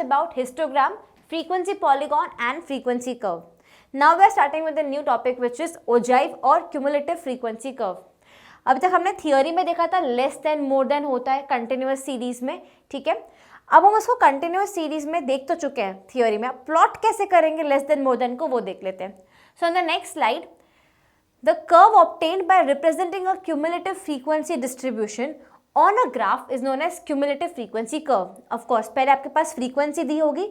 about histogram, frequency polygon and frequency curve. Now we are starting with the new topic which is ogive और cumulative frequency curve. अभी तक हमने theory में देखा था less than more than होता है कंटिन्यूअस सीरीज में, ठीक है. अब हम उसको कंटिन्यूअस सीरीज में देख तो चुके हैं थियोरी में. अब प्लॉट कैसे करेंगे लेस देन मोर देन को वो देख लेते हैं. So in the next slide the curve obtained by representing a cumulative frequency distribution on a graph is known as cumulative frequency curve. Of course, पहले आपके पास frequency दी होगी,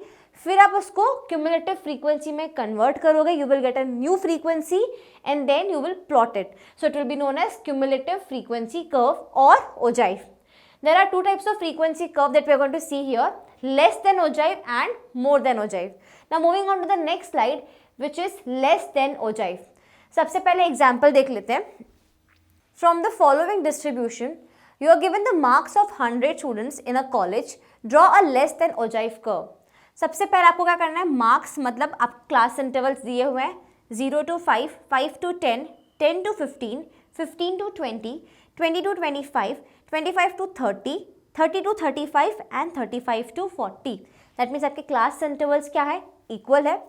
फिर आप उसको cumulative frequency में convert करोगे, you will get a new frequency and then you will plot it. So it will be known as cumulative frequency curve or ogive. There are two types of frequency curve that we are going to see here, less than ogive and more than ogive. Now moving on to the next slide which is less than ogive. सबसे पहले example देख लेते हैं. From the following distribution you are given the marks of 100 students in a college, draw a less than ogive curve. सबसे पहले आपको क्या करना है, मार्क्स मतलब आप क्लास इंटरवल्स दिए हुए हैं 0 to 5, 5 to 10, 10 to 15, 15 to 20, 20 to 25, 25 to 30, 30 to 35 and 35 to 40. That means आपके क्लास इंटरवल्स क्या है, इक्वल है.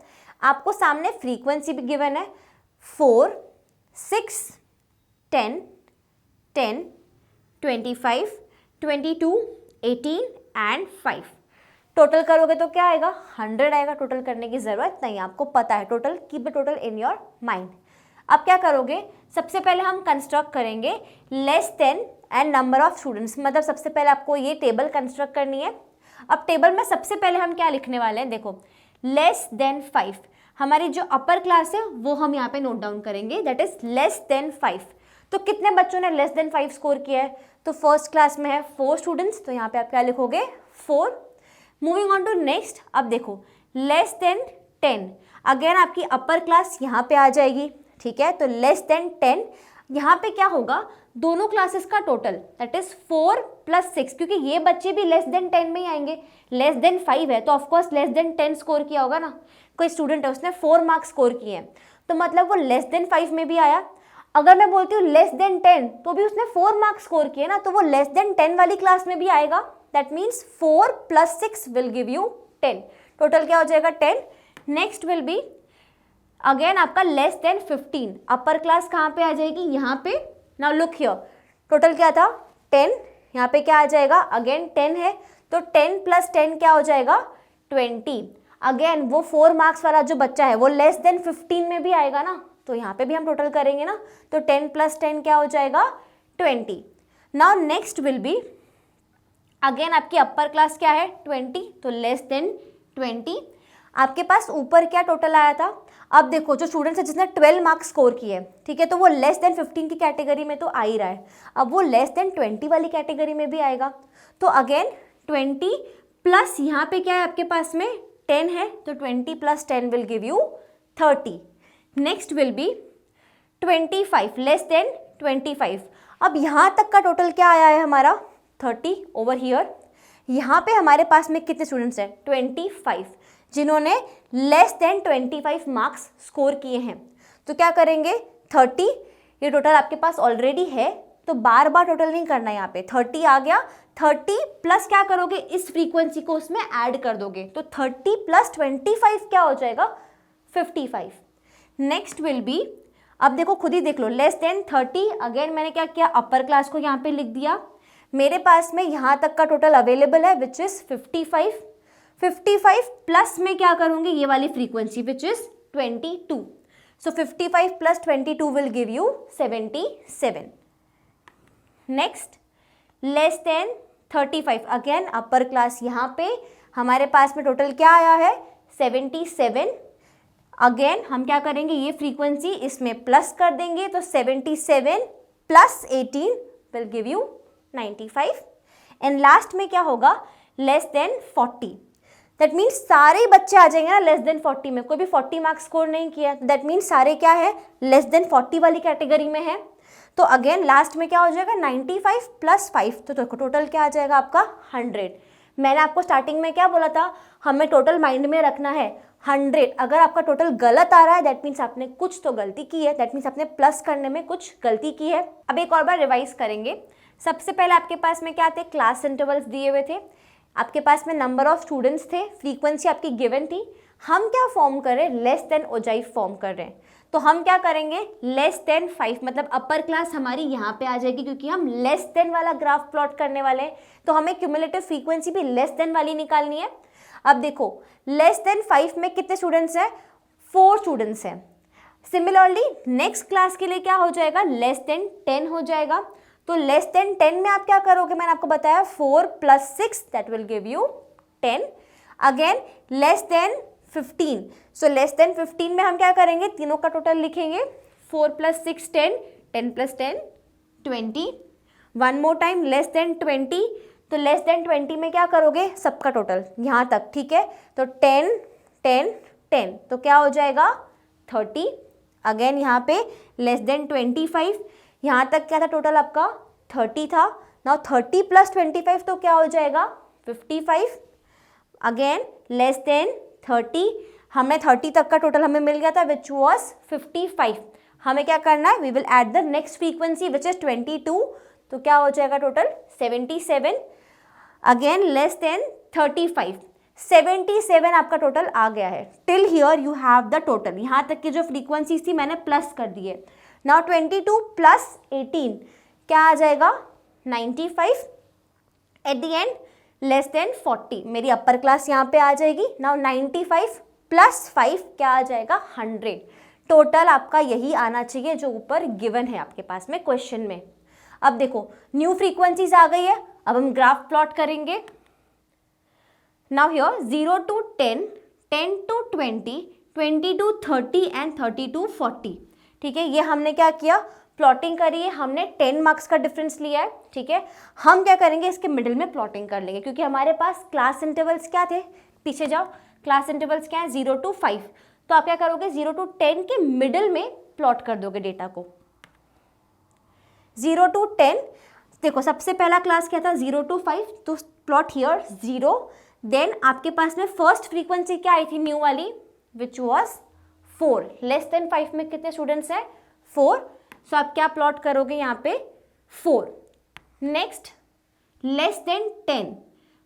आपको सामने फ्रीक्वेंसी भी गिवन है 4, 6, 10, 10, 25, 22, 18 एंड 5. टोटल करोगे तो क्या आएगा, 100 आएगा. टोटल करने की ज़रूरत नहीं, आपको पता है total. Keep the total in your mind. अब क्या करोगे, सबसे पहले हम कंस्ट्रक्ट करेंगे less than and number of students. मतलब सबसे पहले आपको ये टेबल कंस्ट्रक्ट करनी है. अब टेबल में सबसे पहले हम क्या लिखने वाले हैं, देखो लेस देन 5. हमारी जो अपर क्लास है वो हम यहाँ पे नोट डाउन करेंगे, दैट इज लेस देन 5. तो कितने बच्चों ने लेस देन 5 स्कोर किया है, तो फर्स्ट क्लास में है 4 स्टूडेंट्स, तो यहाँ पे आप क्या लिखोगे 4. Moving on to next. अब देखो लेस देन 10, अगेन आपकी अपर क्लास यहाँ पे आ जाएगी, ठीक है. तो लेस देन 10, यहाँ पे क्या होगा, दोनों क्लासेस का टोटल दैट इज 4 + 6, क्योंकि ये बच्चे भी लेस देन 10 में ही आएंगे. लेस देन 5 है तो ऑफकोर्स लेस देन 10 स्कोर किया होगा ना. कोई स्टूडेंट है उसने 4 मार्क्स स्कोर किए हैं तो मतलब वो लेस देन 5 में भी आया. अगर मैं बोलती हूँ लेस देन 10 तो भी उसने 4 मार्क्स स्कोर किए ना, तो वो लेस देन 10 वाली क्लास में भी आएगा. That means 4 + 6 will give you 10. Total क्या हो जाएगा 10. नेक्स्ट विल बी अगेन आपका लेस देन 15. अपर क्लास कहाँ पे आ जाएगी, यहाँ पे. नाउ लुक हियर, टोटल क्या था 10, यहाँ पे क्या आ जाएगा, अगेन 10 है तो 10 + 10 क्या हो जाएगा 20. अगेन वो 4 मार्क्स वाला जो बच्चा है वो लेस देन 15 में भी आएगा ना, तो यहाँ पे भी हम टोटल करेंगे ना, तो 10 + 10 क्या हो जाएगा 20. Now next will be again आपकी अपर क्लास क्या है 20, तो लेस देन 20. आपके पास ऊपर क्या टोटल आया था. अब देखो जो स्टूडेंट्स है जिसने 12 मार्क्स स्कोर किए, ठीक है, तो वो लेस देन 15 की कैटेगरी में तो आ ही रहा है. अब वो लेस देन 20 वाली कैटेगरी में भी आएगा. तो अगेन 20 प्लस यहाँ पे क्या है आपके पास में 10 है, तो 20 + 10 will give you 30. Next will be 25 less than 25. अब यहाँ तक का टोटल क्या आया है हमारा 30 ओवर हियर. यहाँ पे हमारे पास में कितने स्टूडेंट्स हैं 25, जिन्होंने लेस देन 25 मार्क्स स्कोर किए हैं. तो क्या करेंगे 30, ये टोटल आपके पास ऑलरेडी है तो बार बार टोटल नहीं करना. यहाँ पे 30 आ गया, 30 प्लस क्या करोगे, इस फ्रीक्वेंसी को उसमें ऐड कर दोगे, तो 30 + 25 क्या हो जाएगा 55. नेक्स्ट विल बी, अब देखो खुद ही देख लो, लेस देन 30. अगेन मैंने क्या किया, अपर क्लास को यहाँ पे लिख दिया. मेरे पास में यहाँ तक का टोटल अवेलेबल है विच इज़ 55. 55 प्लस में क्या करूँगी, ये वाली frequency which is 22. So 55 + 22 will give you 77. Next less than 35. Again upper class यहाँ पे हमारे पास में टोटल क्या आया है 77. अगेन हम क्या करेंगे, ये फ्रीक्वेंसी इसमें प्लस कर देंगे, तो 77 + 18 will give you 95. And last में क्या होगा लेस देन 40. दैट मीन्स सारे बच्चे आ जाएंगे ना लेस देन 40 में. कोई भी 40 मार्क्स स्कोर नहीं किया, दैट मीन्स सारे क्या है लेस देन 40 वाली कैटेगरी में है. तो अगेन लास्ट में क्या हो जाएगा 95 + 5, तो टोटल क्या आ जाएगा आपका 100. मैंने आपको स्टार्टिंग में क्या बोला था, हमें टोटल माइंड में रखना है 100. अगर आपका टोटल गलत आ रहा है दैट मीन्स आपने कुछ तो गलती की है, दैट मीन्स आपने प्लस करने में कुछ गलती की है. अब एक और बार रिवाइज करेंगे. सबसे पहले आपके पास में क्या थे, क्लास इंटरवल्स दिए हुए थे. आपके पास में नंबर ऑफ स्टूडेंट्स थे, फ्रीक्वेंसी आपकी गिवन थी, हम क्या फॉर्म कर रहे हैं, लेस देन ओजाइव फॉर्म कर रहे हैं। तो हम क्या करेंगे, लेस देन 5 मतलब अपर क्लास हमारी यहाँ पे आ जाएगी, क्योंकि हम लेस देन वाला ग्राफ प्लॉट करने वाले हैं, तो हमें क्यूमुलेटिव फ्रीक्वेंसी भी लेस देन वाली निकालनी है। अब देखो लेस देन 5 में कितने स्टूडेंट्स हैं, 4 स्टूडेंट्स हैं। सिमिलरली नेक्स्ट क्लास के लिए क्या हो जाएगा, लेस देन 10 हो जाएगा। तो लेस देन 10 में आप क्या करोगे, मैंने आपको बताया 4 + 6 that will give you 10। Again less than 15, so less than 15 में हम क्या करेंगे, तीनों का टोटल लिखेंगे, 4 + 6 10, 10 + 10 20। One more time less than 20, तो लेस देन 20 में क्या करोगे, सबका टोटल यहाँ तक, ठीक है। तो 10 10 10, तो क्या हो जाएगा 30। अगेन यहाँ पे लेस देन 25, यहाँ तक क्या था टोटल आपका 30 था। नाउ 30 + 25 तो क्या हो जाएगा 55। अगेन लेस देन 30, हमें 30 तक का टोटल हमें मिल गया था विच वॉज 55। हमें क्या करना है, we will add the next frequency which is 22, तो क्या हो जाएगा टोटल 77। अगेन लेस देन 35, 77 आपका टोटल आ गया है। Till here you have the total, यहाँ तक की जो फ्रीक्वेंसी थी मैंने प्लस कर दी है। नाउ 22 + 18 क्या आ जाएगा 95। At the end less than 40, मेरी अपर क्लास यहाँ पे आ जाएगी। नाउ 95 + 5 क्या आ जाएगा 100। टोटल आपका यही आना चाहिए जो ऊपर गिवन है आपके पास में क्वेश्चन में। अब देखो न्यू फ्रीक्वेंसीज आ गई है, अब हम ग्राफ प्लॉट करेंगे। Now here 0 to 10, 10 to 20, 20 to 30 and 30 to 40, ठीक है। ये हमने क्या किया, प्लॉटिंग करी है, हमने 10 मार्क्स का डिफरेंस लिया है, ठीक है। हम क्या करेंगे, इसके मिडिल में प्लॉटिंग कर लेंगे, क्योंकि हमारे पास क्लास इंटरवल्स क्या थे, पीछे जाओ, क्लास इंटरवल्स क्या है 0 to 5। तो आप क्या करोगे 0 to 10 के मिडिल में प्लॉट कर दोगे डेटा को। 0 to 10, देखो सबसे पहला क्लास क्या था 0 to 5, तो प्लॉट हियर 0। देन आपके पास में फर्स्ट फ्रीक्वेंसी क्या आई थी न्यू वाली, विच वॉज 4। लेस देन 5 में कितने स्टूडेंट्स हैं 4, सो आप क्या प्लॉट करोगे यहाँ पे 4। नेक्स्ट लेस देन 10,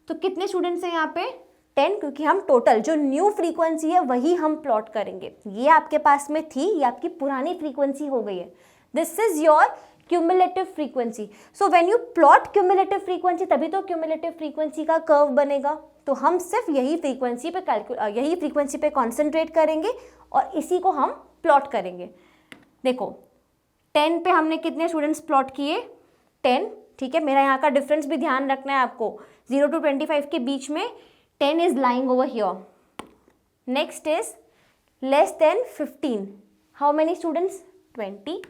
तो कितने स्टूडेंट्स हैं यहाँ पे 10, क्योंकि हम टोटल जो न्यू फ्रीक्वेंसी है वही हम प्लॉट करेंगे। ये आपके पास में थी, ये आपकी पुरानी फ्रीक्वेंसी हो गई है। This is your cumulative frequency. So when you plot cumulative frequency तभी तो क्यूमुलेटिव फ्रीक्वेंसी का कर्व बनेगा। तो हम सिर्फ यही फ्रीक्वेंसी पे कॉन्सेंट्रेट करेंगे और इसी को हम प्लॉट करेंगे। देखो 10 पे हमने कितने स्टूडेंट्स प्लॉट किए 10, ठीक है। मेरा यहाँ का डिफरेंस भी ध्यान रखना है आपको, 0 to 25 के बीच में 10 is lying over here. Next is less than 15, how many students 20।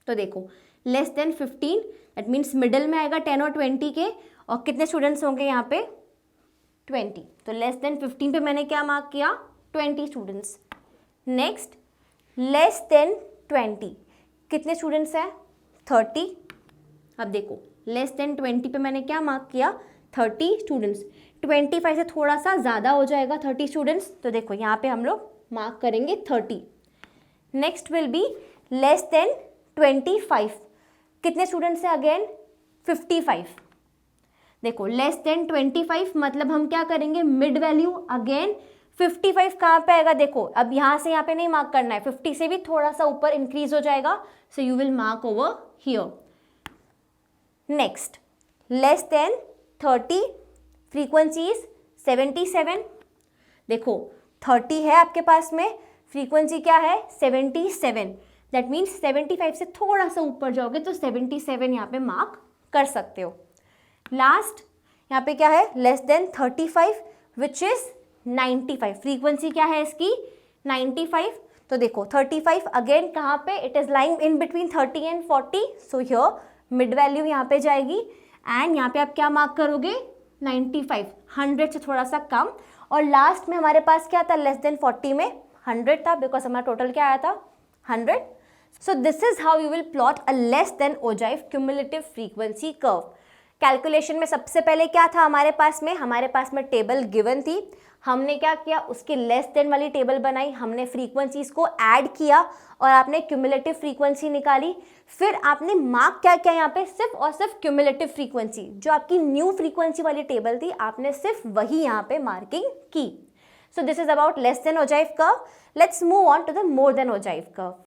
तो देखो less than 15 that means middle में आएगा 10 और 20 के, और कितने स्टूडेंट्स होंगे यहाँ पे 20। तो लेस देन 15 पे मैंने क्या मार्क किया 20 स्टूडेंट्स। नेक्स्ट लेस देन 20, कितने स्टूडेंट्स हैं 30। अब देखो लेस देन 20 पे मैंने क्या मार्क किया 30 स्टूडेंट्स। 25 से थोड़ा सा ज़्यादा हो जाएगा 30 स्टूडेंट्स, तो देखो यहाँ पे हम लोग मार्क करेंगे 30। Next will be less than 25, कितने स्टूडेंट्स हैं अगेन 55। देखो लेस देन 25 मतलब हम क्या करेंगे मिड वैल्यू अगेन 55 कहाँ पे आएगा, देखो अब यहाँ से यहाँ पे नहीं मार्क करना है, 50 से भी थोड़ा सा ऊपर इंक्रीज हो जाएगा, so you will mark over here. Next less than 30, frequency is 77। देखो 30 है आपके पास में, फ्रीक्वेंसी क्या है 77, दैट मीन्स 75 से थोड़ा सा ऊपर जाओगे तो 77 यहाँ पे मार्क कर सकते हो। लास्ट यहाँ पे क्या है less than 35 which is 95, frequency क्या है इसकी 95। तो देखो 35 अगेन कहाँ पे, it is lying in between 30 and 40, so here mid value यहाँ पे जाएगी एंड यहाँ पे आप क्या मार्क करोगे 95, 100 से थोड़ा सा कम। और लास्ट में हमारे पास क्या था लेस देन 40 में 100 था, बिकॉज हमारा टोटल क्या आया था 100। सो this is how you will plot a less than ogive cumulative frequency curve. Calculation में सबसे पहले क्या था हमारे पास में टेबल गिवन थी, हमने क्या किया, उसकी लेस देन वाली टेबल बनाई, हमने फ्रीक्वेंसीज को ऐड किया और आपने क्यूमुलेटिव फ्रीक्वेंसी निकाली। फिर आपने मार्क क्या किया यहाँ पे, सिर्फ और सिर्फ क्यूमुलेटिव फ्रीक्वेंसी, जो आपकी न्यू फ्रीक्वेंसी वाली टेबल थी आपने सिर्फ वही यहाँ पे मार्किंग की। So this is about less than ogive curve. Let's move on to the more than ogive curve.